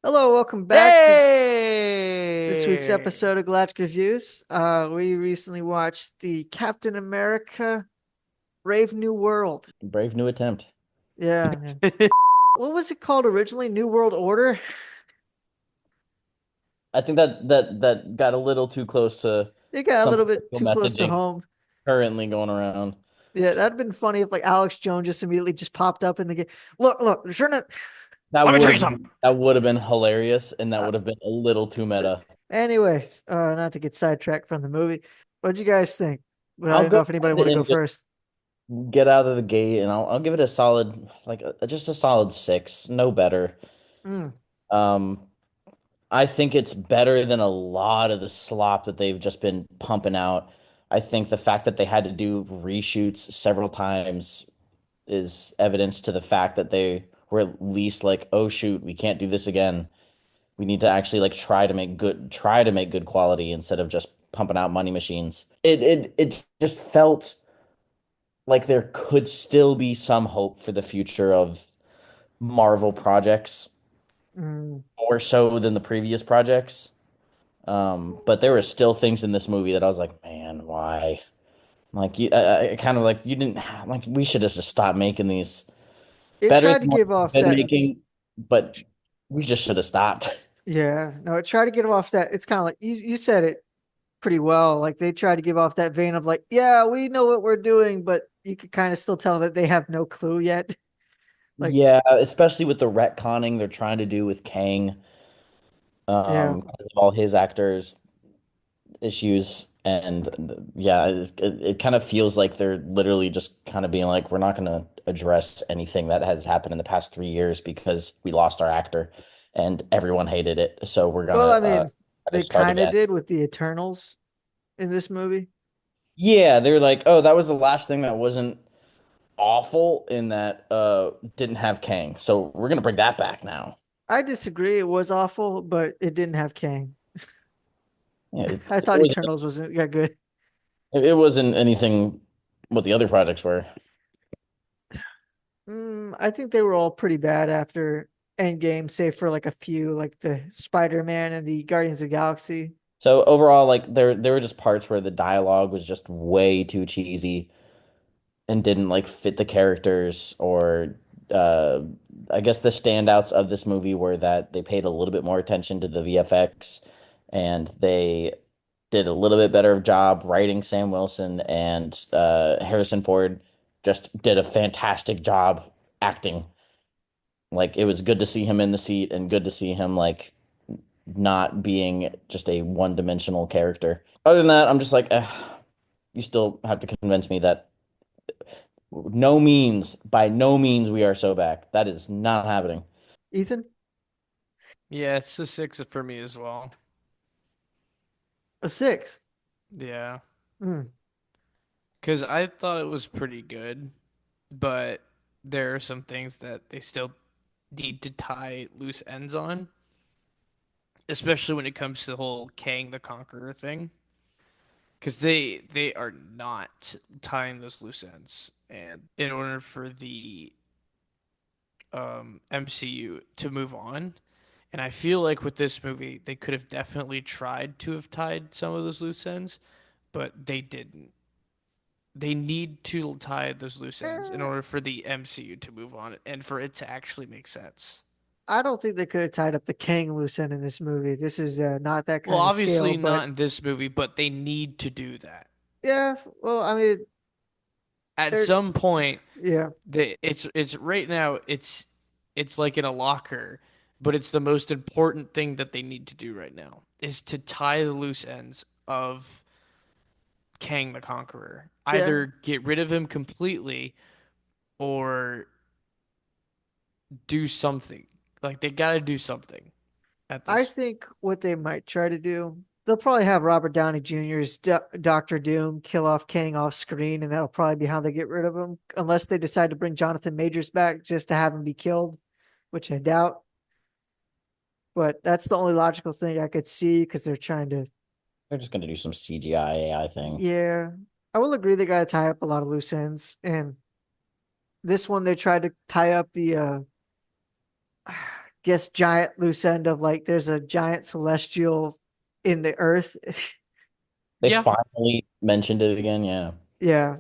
Hello, welcome back to this week's Hey! episode of Galactic Reviews. We recently watched the Captain America Brave New World. Brave new attempt. Yeah. What was it called originally? New World Order? I think that got a little too close to It got a some little bit political too close to messaging home. currently going around. Yeah, that'd been funny if like Alex Jones just immediately just popped up in the game. Look, sure enough. That Let me would tell you have something. that would have been hilarious, and that Uh, would have been a little too meta. anyway, not to get sidetracked from the movie. What'd you guys think? Well, I I'll don't go know if anybody ahead want to go and just first. get out of the gate, and I'll give it a solid, like just a solid 6, no better. Mm, Um, I think it's better than a lot of the slop that they've just been pumping out. I think the fact that they had to do reshoots several times is evidence to the fact that they were at least like, oh shoot, we can't do this again. We need to actually like try to make good quality instead of just pumping out money machines. It just felt like there could still be some hope for the future of Marvel projects, mm. more so than the previous projects. But there were still things in this movie that I was like, man, why? Like you, I kind of like you didn't like we should have just stopped making these. It Better tried to than what give we've off been that. making, but we just should have stopped. Yeah, no, try to get off that. It's kind of like you said it pretty well. Like they try to give off that vein of like, yeah, we know what we're doing, but you could kind of still tell that they have no clue yet. Like, Yeah, especially with the retconning they're trying to do with Kang, yeah, 'cause of all his actors issues, and yeah, it kind of feels like they're literally just kind of being like, we're not going to address anything that has happened in the past 3 years because we lost our actor and everyone hated it, so we're gonna well, I mean, kind they of start kind of again. did with the Eternals in this movie. Yeah, they're like, oh, that was the last thing that wasn't awful in that didn't have Kang. So we're gonna bring that back now. I disagree. It was awful, but it didn't have Kang. Yeah, I thought Eternals wasn't that good. it wasn't anything what the other projects were. I think they were all pretty bad after Endgame, save for like a few, like the Spider-Man and the Guardians of the Galaxy. So overall, like there were just parts where the dialogue was just way too cheesy and didn't like fit the characters or uh I guess the standouts of this movie were that they paid a little bit more attention to the VFX and they did a little bit better of job writing Sam Wilson and Harrison Ford just did a fantastic job acting. Like it was good to see him in the seat and good to see him like not being just a one-dimensional character. Other than that, I'm just like, you still have to convince me that by no means, we are so back. That is not happening. Ethan, Yeah, it's a 6 for me as well. a six. Yeah, Mm. because I thought it was pretty good, but there are some things that they still need to tie loose ends on, especially when it comes to the whole Kang the Conqueror thing, because they are not tying those loose ends, and in order for the MCU to move on. And I feel like with this movie, they could have definitely tried to have tied some of those loose ends, but they didn't. They need to tie those loose ends in Eh, order for the MCU to move on and for it to actually make sense. I don't think they could have tied up the Kang loose end in this movie. This is not that Well, kind of scale, obviously but not in this movie, but they need to do that. yeah, well, I mean, At they're some point, yeah, it's right now it's like in a locker, but it's the most important thing that they need to do right now is to tie the loose ends of Kang the Conqueror. yeah. Either get rid of him completely or do something. Like they got to do something at I this. think what they might try to do, they'll probably have Robert Downey Jr.'s Doctor Doom kill off Kang off screen, and that'll probably be how they get rid of him, unless they decide to bring Jonathan Majors back just to have him be killed, which I doubt. But that's the only logical thing I could see because they're trying to. They're just gonna do some CGI AI thing. Yeah, I will agree they got to tie up a lot of loose ends, and this one they tried to tie up the guess giant loose end of like there's a giant celestial in the earth. They Yeah, finally mentioned it again. Yeah. Yeah.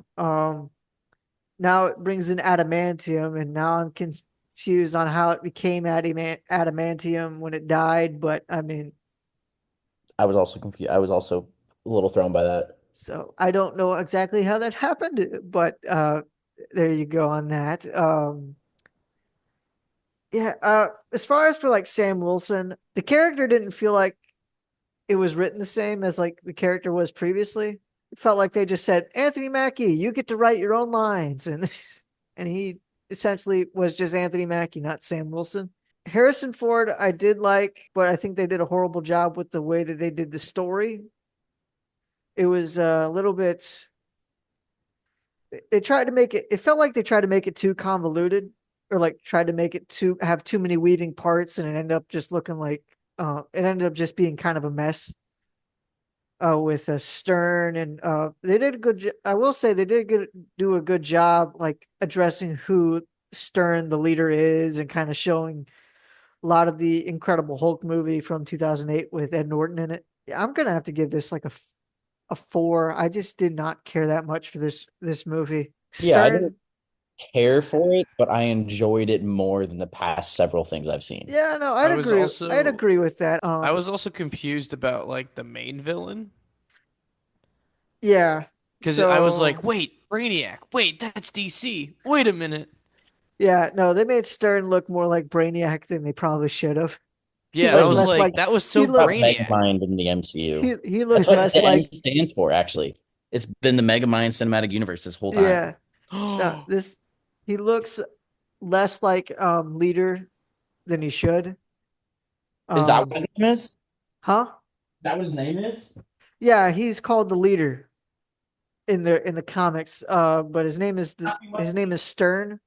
Now it brings in adamantium, and now I'm confused on how it became adamantium when it died. But I mean, I was also confused. I was also a little thrown by that. so I don't know exactly how that happened, but there you go on that. Yeah. As far as for like Sam Wilson, the character didn't feel like it was written the same as like the character was previously. It felt like they just said, Anthony Mackie, you get to write your own lines. And he essentially was just Anthony Mackie, not Sam Wilson. Harrison Ford, I did like, but I think they did a horrible job with the way that they did the story. It was a little bit, they tried to make it, it felt like they tried to make it too convoluted or like tried to make it too, have too many weaving parts and it ended up just looking like, it ended up just being kind of a mess. With Stern and they did a good. I will say they did do a good job like addressing who Stern the leader is and kind of showing a lot of the Incredible Hulk movie from 2008 with Ed Norton in it. Yeah, I'm gonna have to give this like a four. I just did not care that much for this movie. Yeah, I didn't Stern. care for it, but I enjoyed it more than the past several things I've seen. Yeah, no, I'd I was agree. I'd also agree with that. I was also confused about like the main villain Yeah. because I was like, So wait, Brainiac, wait, that's DC. Wait a minute. yeah, no, they made Stern look more like Brainiac than they probably should have. He Yeah, I looked was Brainiac less like, like that was he so looked got Brainiac. Megamind in the MCU. he That's looked what less the M like stands for, actually. It's been the Megamind Cinematic Universe this whole time. yeah. No, this he looks less like leader than he should. Is that what Um his name is? Is huh? that what his name is? Yeah, he's called the leader in the comics. But his name is Stern.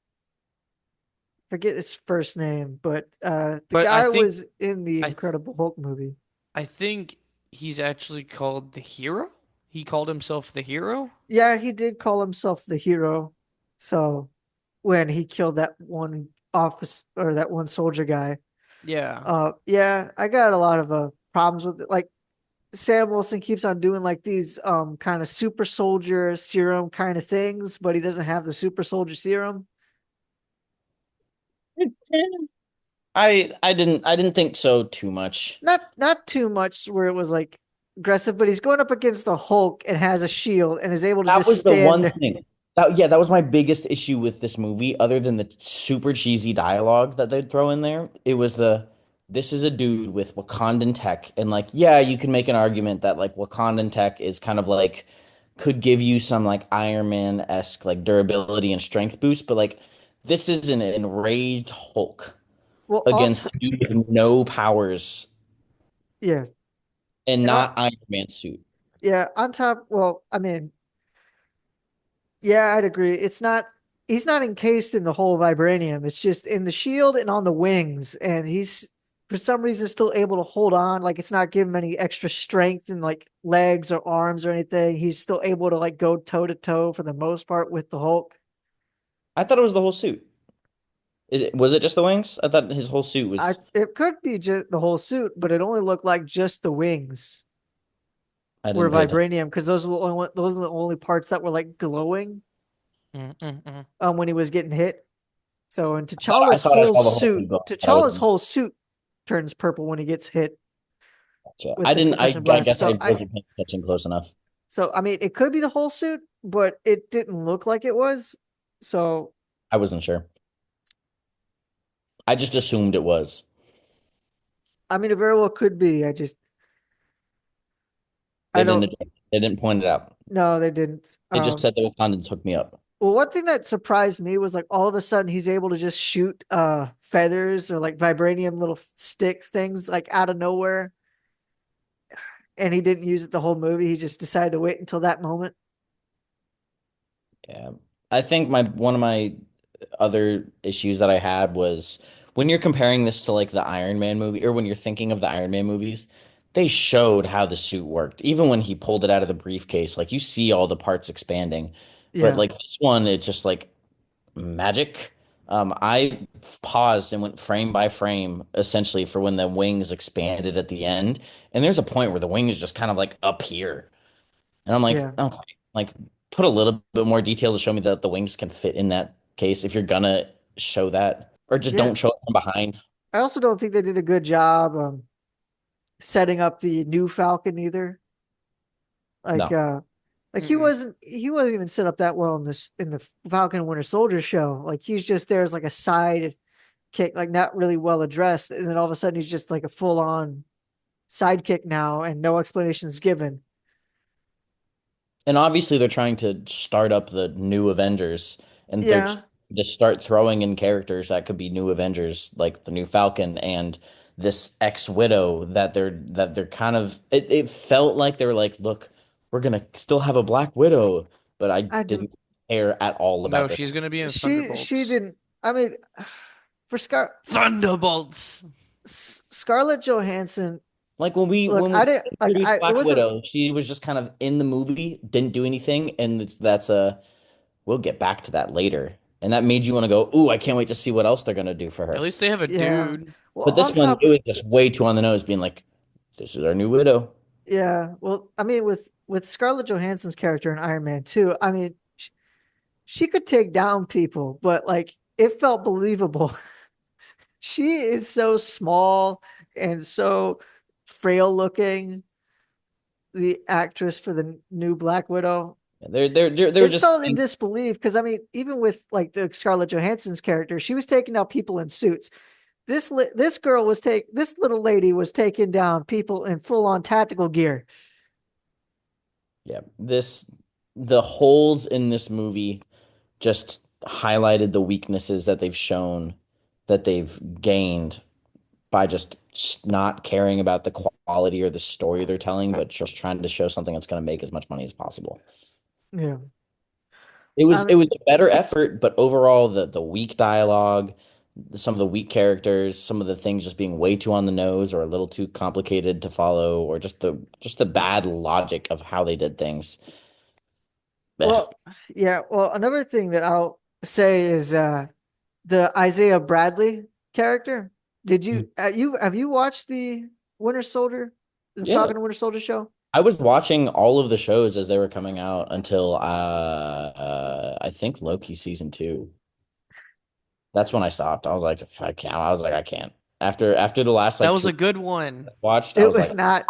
Forget his first name, but the But I guy think was in the I th Incredible Hulk movie. I think he's actually called the hero. He called himself the hero. Yeah, he did call himself the hero. So when he killed that one office or that one soldier guy. Yeah. Yeah, I got a lot of problems with it. Like Sam Wilson keeps on doing like these kind of super soldier serum kind of things, but he doesn't have the super soldier serum. I didn't think so too much. Not too much where it was like aggressive, but he's going up against the Hulk and has a shield and is able to That just was the stand one there. thing. That was my biggest issue with this movie, other than the super cheesy dialogue that they'd throw in there. It was this is a dude with Wakandan tech, and like, yeah, you can make an argument that like Wakandan tech is kind of like could give you some like Iron Man-esque like durability and strength boost, but like this is an enraged Hulk Well, against a dude with no powers yeah, and and not Iron Man suit. yeah, on top. Well, I mean, yeah, I'd agree. It's not he's not encased in the whole vibranium. It's just in the shield and on the wings, and he's for some reason still able to hold on. Like it's not giving him any extra strength in like legs or arms or anything. He's still able to like go toe to toe for the most part with the Hulk. I thought it was the whole suit. Was it just the wings? I thought his whole suit I was. it could be just the whole suit, but it only looked like just the wings I were didn't pay attention. vibranium because those are the only parts that were like glowing Mm-mm-mm. when he was getting hit. So and I thought I saw the whole thing go, but I T'Challa's wasn't. whole suit turns purple when he gets hit Gotcha. with I the didn't. concussion I blast. guess I wasn't paying attention close enough. So I mean it could be the whole suit, but it didn't look like it was. So I wasn't sure. I just assumed it was. I mean it very well could be. I They don't didn't. They didn't point it out. no, they didn't. They just said the Wakandans hooked me up. Well, one thing that surprised me was like all of a sudden he's able to just shoot feathers or like vibranium little sticks things like out of nowhere, and he didn't use it the whole movie. He just decided to wait until that moment. Yeah. I think my one of my other issues that I had was when you're comparing this to like the Iron Man movie, or when you're thinking of the Iron Man movies, they showed how the suit worked. Even when he pulled it out of the briefcase, like you see all the parts expanding. But Yeah. like this one, it's just like magic. I paused and went frame by frame essentially for when the wings expanded at the end. And there's a point where the wing is just kind of like up here. And I'm like, Yeah. okay, like put a little bit more detail to show me that the wings can fit in that case if you're gonna show that, or just Yeah. don't show it from behind. I also don't think they did a good job setting up the new Falcon either. Like No. uh like Mm-mm. he wasn't even set up that well in this in the Falcon and Winter Soldier show. Like he's just there as like a side kick, like not really well addressed, and then all of a sudden he's just like a full on sidekick now and no explanations given. And obviously they're trying to start up the new Avengers and they're Yeah, just start throwing in characters that could be new Avengers, like the new Falcon and this ex-Widow that they're kind of it felt like they were like, look, we're gonna still have a Black Widow, but I I do. didn't care at all No, about this. she's gonna be in She Thunderbolts. didn't. I mean, for Thunderbolts. Scarlett Johansson. Like when we Look, when I we didn't like. introduced It Black wasn't. Widow, she was just kind of in the movie, didn't do anything, and that's a we'll get back to that later. And that made you want to go, ooh, I can't wait to see what else they're gonna do for At her. least they have a Yeah. dude. Well, But this on one, top it of was just way too on the nose, being like, this is our new Widow. yeah. Well, I mean, with Scarlett Johansson's character in Iron Man 2, I mean, she could take down people, but like it felt believable. She is so small and so frail looking, the actress for the new Black Widow. They were It just felt in disbelief because I mean, even with like the Scarlett Johansson's character, she was taking out people in suits. This girl was this little lady was taking down people in full on tactical gear. yeah, the holes in this movie just highlighted the weaknesses that they've shown that they've gained by just not caring about the quality or the story they're telling, but just trying to show something that's going to make as much money as possible. Yeah, It I was mean, it was a better effort, but overall the weak dialogue, some of the weak characters, some of the things just being way too on the nose or a little too complicated to follow, or just the bad logic of how they did things. Eh. well, yeah. Well, another thing that I'll say is the Isaiah Bradley character. Did you have you watched the Winter Soldier, the Yeah, Falcon and Winter Soldier show? I was watching all of the shows as they were coming out until I think Loki season 2. That's when I stopped. I was like, I can't. I was like, I can't. After the last That like was two a good one. I watched, I It was like, was not.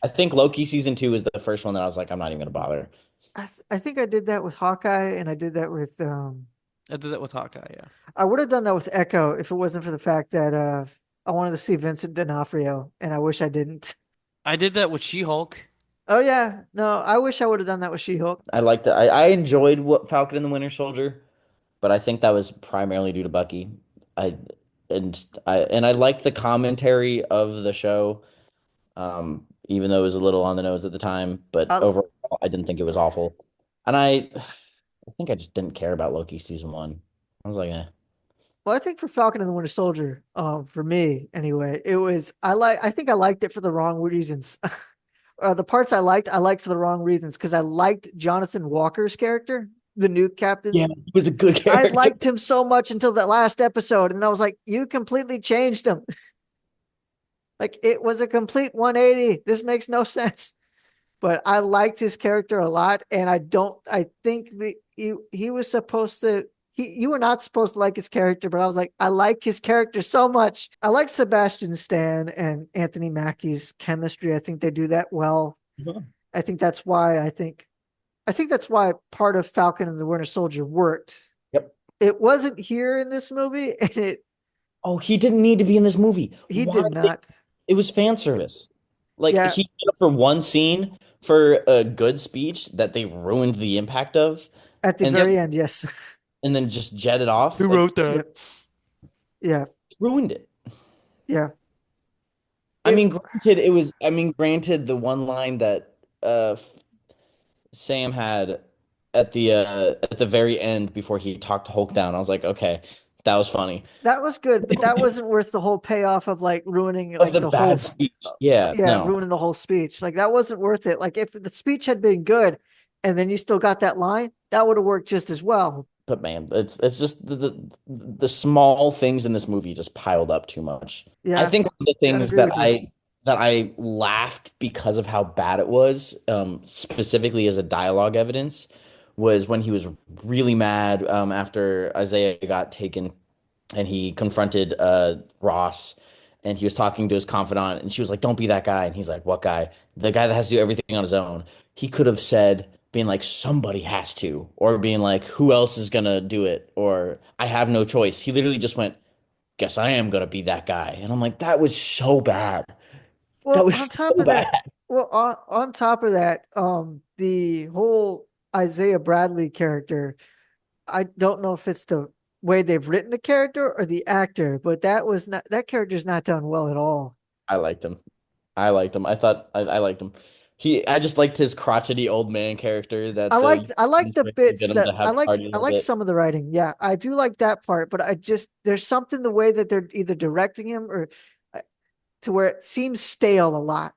I think Loki season 2 is the first one that I was like, I'm not even gonna bother. I think I did that with Hawkeye, and I did that with I did that with Hawkeye, yeah. I would have done that with Echo if it wasn't for the fact that I wanted to see Vincent D'Onofrio, and I wish I didn't. I did that with She-Hulk. Oh yeah, no, I wish I would have done that with She-Hulk. I liked it. I enjoyed what Falcon and the Winter Soldier, but I think that was primarily due to Bucky. I and I liked the commentary of the show, even though it was a little on the nose at the time. But I, overall, I didn't think it was awful. And I think I just didn't care about Loki season 1. I was like, eh. well, I think for Falcon and the Winter Soldier, for me anyway, it was I think I liked it for the wrong reasons. The parts I liked for the wrong reasons because I liked Jonathan Walker's character, the new captain. Yeah, he was a good I character. liked him so much until that last episode, and I was like, "You completely changed him." Like it was a complete 180. This makes no sense. But I liked his character a lot, and I think he was supposed to. You were not supposed to like his character, but I was like, I like his character so much. I like Sebastian Stan and Anthony Mackie's chemistry. I think they do that well. Mhm. I think that's why I think that's why part of Falcon and the Winter Soldier worked. Yep. It wasn't here in this movie, and Oh, he didn't need to be in this movie. he Why did not. It was fan service. Like Yeah, he did it for one scene for a good speech that they ruined the impact of, at the and then very end, yes. and then just jetted off. Who Like wrote that? Yeah, yeah, ruined it. yeah. I It mean, granted, it was. I mean, granted, the one line that Sam had at the very end before he talked Hulk down, I was like, okay, that was funny. that was good, but that wasn't worth the whole payoff of like ruining Of like the the whole bad speech, yeah, yeah, no, ruining the whole speech. Like that wasn't worth it. Like if the speech had been good and then you still got that line, that would have worked just as well. But man, it's just the small things in this movie just piled up too much. I Yeah, think one of the I'd things agree with you. that I laughed because of how bad it was, specifically as a dialogue evidence, was when he was really mad after Isaiah got taken and he confronted Ross and he was talking to his confidant and she was like, "Don't be that guy." And he's like, "What guy? The guy that has to do everything on his own." He could have said, being like, "Somebody has to," or being like, "Who else is gonna do it?" or "I have no choice." He literally just went, "Guess I am gonna be that guy." And I'm like, that was so bad. That Well, was on top so of bad. that, on top of that, the whole Isaiah Bradley character, I don't know if it's the way they've written the character or the actor, but that character's not done well at all. I liked him. I liked him. I liked him. I just liked his crotchety old man character that the I like the get bits him to that have a party a I little like bit. some of the writing. Yeah, I do like that part, but I just there's something the way that they're either directing him or uh, to where it seems stale a lot.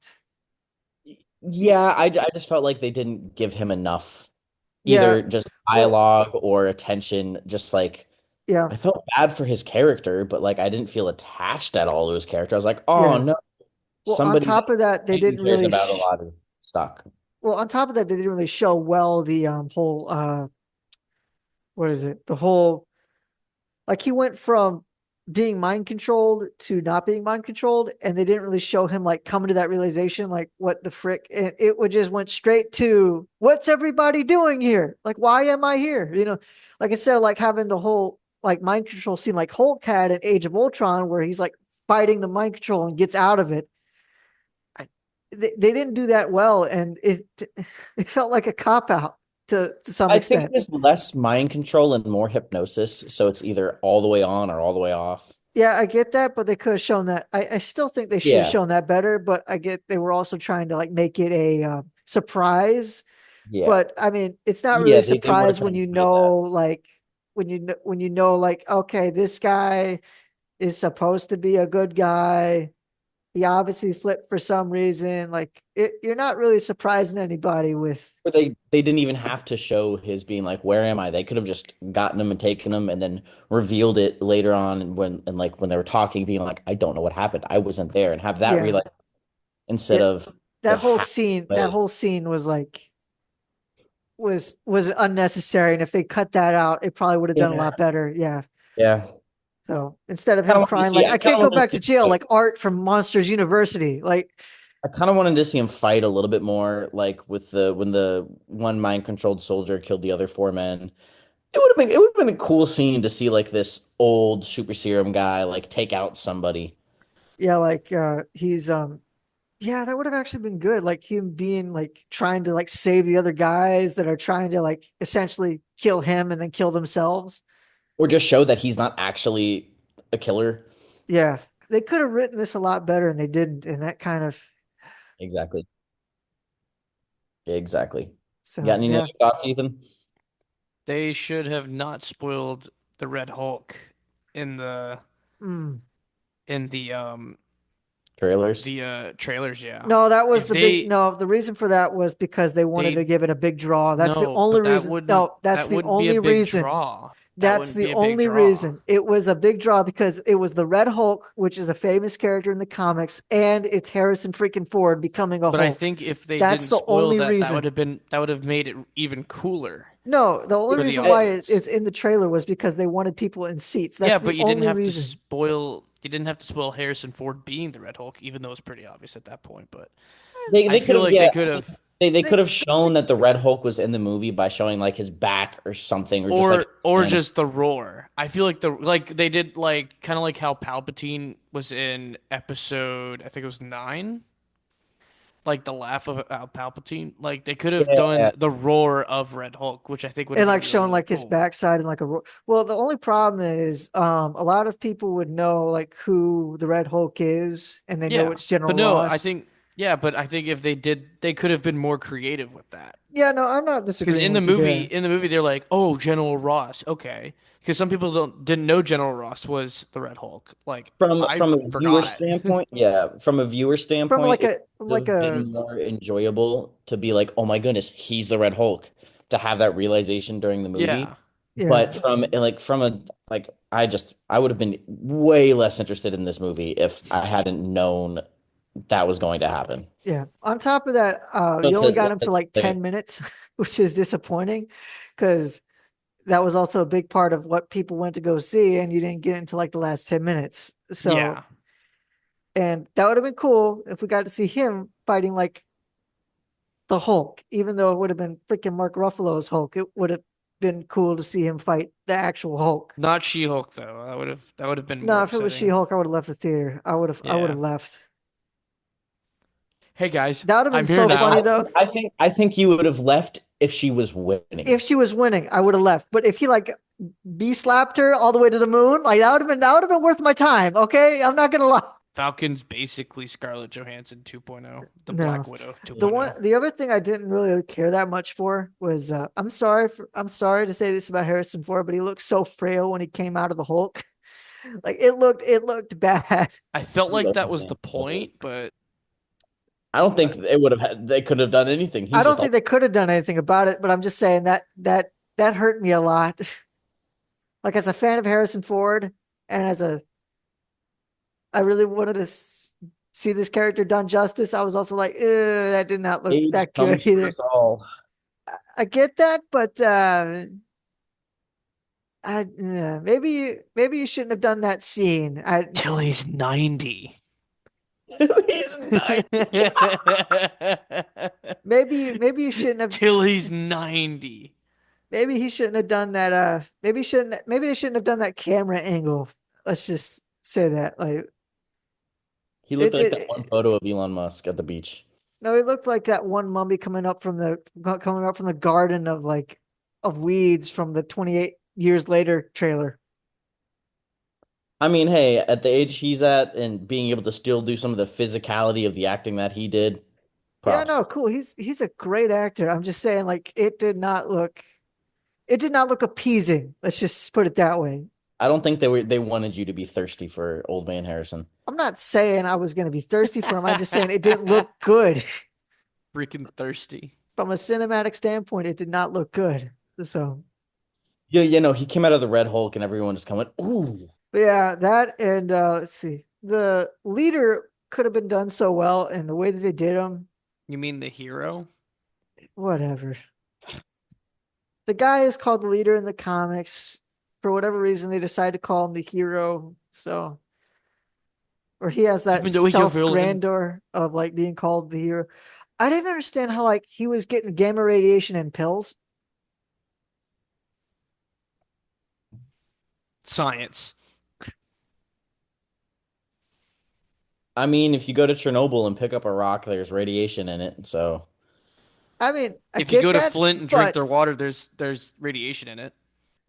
Yeah, I just felt like they didn't give him enough, Yeah, either just well, dialogue or attention. Just like yeah, I felt bad for his character, but like I didn't feel attached at all to his character. I was like, oh yeah. no, Well, on somebody that top of that, they Peyton didn't cares really about a lot is stuck. well, on top of that, they didn't really show well the whole what is it? The whole like he went from being mind controlled to not being mind controlled, and they didn't really show him like coming to that realization, like what the frick, and it would just went straight to what's everybody doing here? Like, why am I here? Like instead of like having the whole like mind control scene like Hulk had in Age of Ultron, where he's like fighting the mind control and gets out of it. They didn't do that well, and it felt like a cop out to some I think it extent. was less mind control and more hypnosis, so it's either all the way on or all the way off. Yeah, I get that, but they could have shown that. I still think they should have Yeah, shown that better, but I get they were also trying to like make it a surprise. yeah, But I mean, it's not really yeah. a They were surprise when trying to you hide that. know, like when you know, like okay, this guy is supposed to be a good guy. He obviously flipped for some reason. Like you're not really surprising anybody with. Or they didn't even have to show his being like, "Where am I?" They could have just gotten him and taken him, and then revealed it later on when like when they were talking, being like, "I don't know what happened. I wasn't there," and have that Yeah, real instead yeah. of the That halfway. whole scene was like was unnecessary, and if they cut that out, it probably would have done a Yeah, lot better. Yeah. yeah. So instead of Kind him of wanted to crying see. like I I kind can't of go wanted back to to see him jail, fight. like Art from Monsters University, like I kind of wanted to see him fight a little bit more, like with the when the one mind controlled soldier killed the other four men. It would have been a cool scene to see like this old super serum guy like take out somebody. yeah, like he's yeah, that would have actually been good. Like him being like trying to like save the other guys that are trying to like essentially kill him and then kill themselves. Or just show that he's not actually a killer. Yeah, they could have written this a lot better and they didn't. And that kind of Exactly. Exactly. You got so any other yeah. thoughts, Ethan? They should have not spoiled the Red Hulk in the Mm. in Trailers? the trailers, yeah. No, that was If the big they no. The reason for that was because they wanted to they give it a big draw. That's the no, only but reason. No, that's that the wouldn't be a only big reason. draw. That That's wouldn't the be a big only draw. reason. It was a big draw because it was the Red Hulk, which is a famous character in the comics, and it's Harrison freaking Ford becoming a But I Hulk. think if they That's didn't the spoil only that, reason. that would have made it even cooler No, the only for the reason why it audience. is in the trailer was because they wanted people in seats. That's Yeah, the but only reason. you didn't have to spoil Harrison Ford being the Red Hulk, even though it's pretty obvious at that point. But I They could feel have, like yeah, they could have, they They, could have shown that the Red Hulk was in the movie by showing like his back or something, or just like or and just the roar. I feel like they did like kind of like how Palpatine was in episode, I think it was 9, like the laugh of Palpatine. Like they could have yeah. done the roar of Red Hulk, which I think would have and been like really showing really like his cool. backside and like well, the only problem is a lot of people would know like who the Red Hulk is, and they know Yeah, it's General but no, Ross. but I think if they did, they could have been more creative with that. Yeah, no, I'm not Because disagreeing with you there. in the movie, they're like, "Oh, General Ross, okay." Because some people didn't know General Ross was the Red Hulk. Like I From a viewer forgot. standpoint, yeah, from a viewer standpoint, it From would like have a been more enjoyable to be like, "Oh my goodness, he's the Red Hulk," to have that realization during the movie. Yeah, Yeah. But from a like I would have been way less interested in this movie if I hadn't known that was going to happen. Yeah. On top of that, So you only got him for like 10 minutes, which is disappointing because that was also a big part of what people went to go see, and you didn't get into like the last 10 minutes. So, Yeah. and that would have been cool if we got to see him fighting like the Hulk, even though it would have been freaking Mark Ruffalo's Hulk. It would have been cool to see him fight the actual Hulk. Not She-Hulk though. That would have been more No, if it was upsetting. She-Hulk, I would have left the theater. I would Yeah. have left. Hey guys, That would have been I'm here so now. funny though. I think you would have left if she was winning. If she was winning, I would have left. But if he like B slapped her all the way to the moon, like that would have been worth my time. Okay, I'm not gonna lie. Falcon's basically Scarlett Johansson 2.0, the No, Black Widow 2.0. the other thing I didn't really care that much for was I'm sorry to say this about Harrison Ford, but he looked so frail when he came out of the Hulk. Like it looked bad. I felt like that was the point, but I don't think it would have they could have done anything. I He's don't just think they could have done anything about it, but I'm just saying that hurt me a lot. Like as a fan of Harrison Ford, and as a I really wanted to see this character done justice. I was also like, that did not look age that good comes for either. us all. I get that, but maybe you shouldn't have done that scene. I till he's 90. He's nice. maybe you shouldn't have. Till he's 90. Maybe he shouldn't have done that. Maybe they shouldn't have done that camera angle. Let's just say that. Like He looked it like that one did. photo of Elon Musk at the beach. No, he looked like that one mummy coming up from the garden of like of weeds from the 28 years later trailer. I mean, hey, at the age he's at and being able to still do some of the physicality of the acting that he did, Yeah, props. no, cool. He's a great actor. I'm just saying, like, it did not look appeasing. Let's just put it that way. I don't think they wanted you to be thirsty for old man Harrison. I'm not saying I was gonna be thirsty for him. I'm just saying it didn't look good. Freaking thirsty. From a cinematic standpoint, it did not look good. So Yeah, he came out of the Red Hulk and everyone just kind of went, ooh. but yeah, that and let's see. The leader could have been done so well, and the way that they did him, You mean the hero? whatever. The guy is called the leader in the comics. For whatever reason, they decide to call him the hero. So, or he has that Even though he's a self villain. grandeur of like being called the hero. I didn't understand how like he was getting gamma radiation in pills. Science. I mean, if you go to Chernobyl and pick up a rock, there's radiation in it. So I mean, I If you get go to that, Flint and drink their but water, there's radiation in it.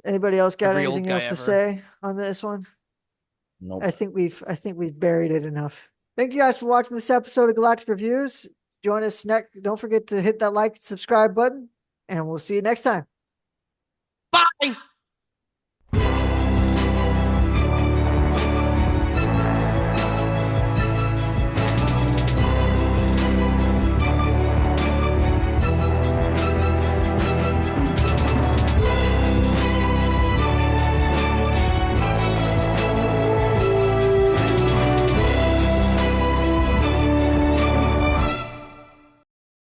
anybody else got Every old anything guy else to ever. say on this one? nope. I think we've buried it enough. Thank you guys for watching this episode of Galactic Reviews. Join us next. Don't forget to hit that like and subscribe button, and we'll see you next time. Bye.